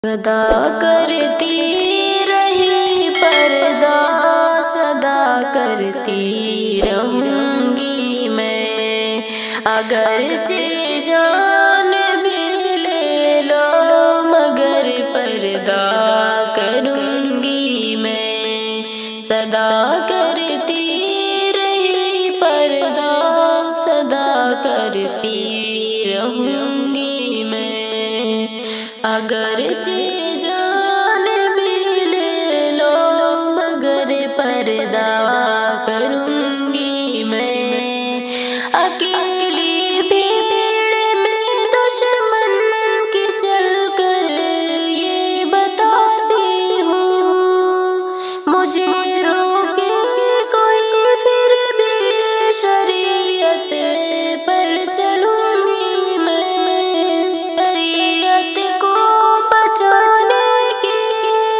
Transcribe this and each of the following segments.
सदा करती रही पर्दा, सदा करती रहूंगी मैं। अगरचे जान भी ले लो मगर पर्दा करूंगी मैं। सदा करती रही पर्दा, सदा करती रहूंगी मैं। अगरचे जान भी ले लो मगर पर्दा करूंगी मैं। अकेली भीड़ में दुश्मन की चलकर ये बताती हूँ, मुझे रोके कोई फिर भी शरीयत पर चलूंगी मैं। शरीयत को बचाने के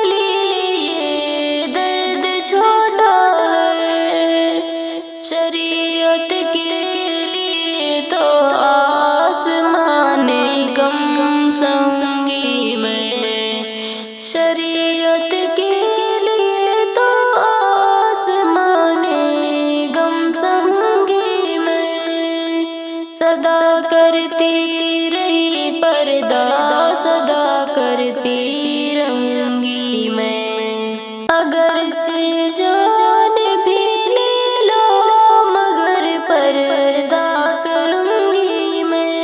लिए दर्द छोड़ा है, शरीयत के लिए तो आसमाने गम सहूंगी मैं। शरीयत के लिए तो आसमाने गम सहूंगी मैं। सदा करती रही पर्दा, सदा करती रहूंगी मैं। अगरचे जान भी ले लो मगर पर्दा करूंगी मैं।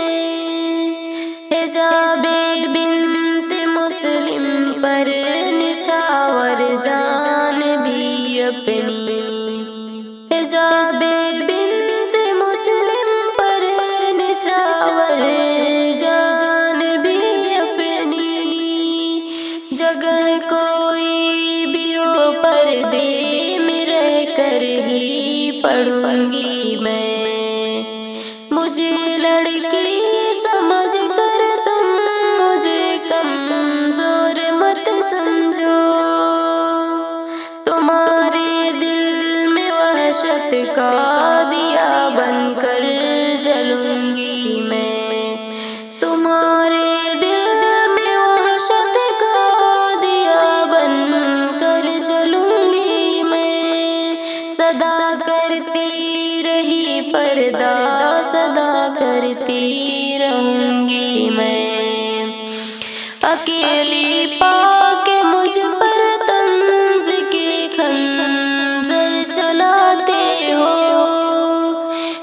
हिजाबे बिन्त मुस्लिम पर निछावर जान भी अपनी। हिजाबे बिन्त मुस्लिम पर निछावर जान भी अपनी। जगह कोई भी हो पर्दे में रह कर ही पढ़ूंगी मैं। मुझे लड़की समझ कर तुम मुझे कमजोर मत समझो। तुम्हारे दिल में वहशत का दिया बनकर जलूंगी मैं। तुम्हारे दिल में वहशत का दिया बनकर जलूंगी मैं। सदा करती रही पर्दा, सदा करती रहूंगी मैं। अकेली पाके मुझ पर तंज के खंजर चलाते हो।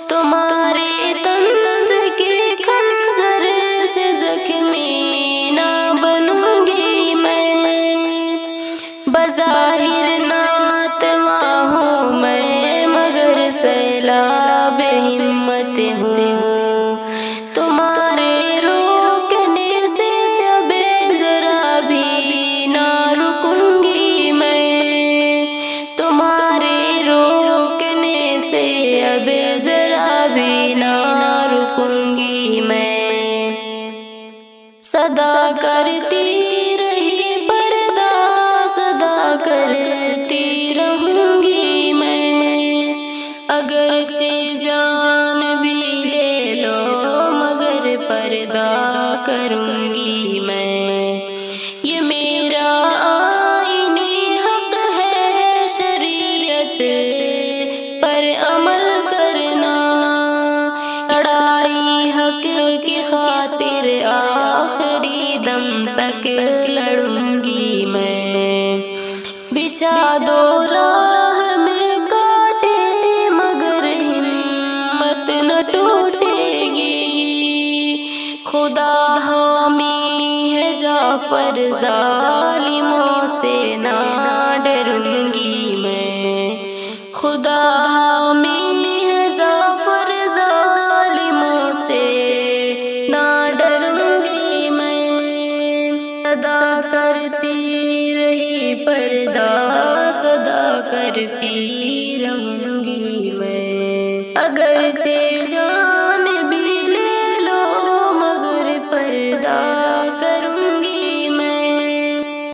तुम्हारे तंज के खंजर से जख्मी ना बनूंगी मैं। बज़ाहिर नातवा हूँ मैं मगर सैलाब हिम्मत हूँ। तुम्हारे रोकने से अब जरा भी ना रुकूंगी मैं। तुम्हारे रोकने से अब जरा भी ना रुकूंगी मैं। सदा करती रही पर्दा, सदा करती रहूंगी मैं। अगरचे जान भी ले लो मगर पर्दा करूंगी मैं। ये मेरा आईनी हक है शरीयत पर अमल करना। लड़ाई हक की खातिर आखिरी दम तक लड़ूंगी मैं। बिछा दो राह में कांटे मगर हिम्मत न टूटेगी। खुदा हामी है जाफर जालिमों से ना डरूंगी मैं। खुदा हामी है जाफर जालिमों से ना डरूंगी मैं। सदा करती रही पर्दा, सदा करती रहूंगी मैं। अगरचे जान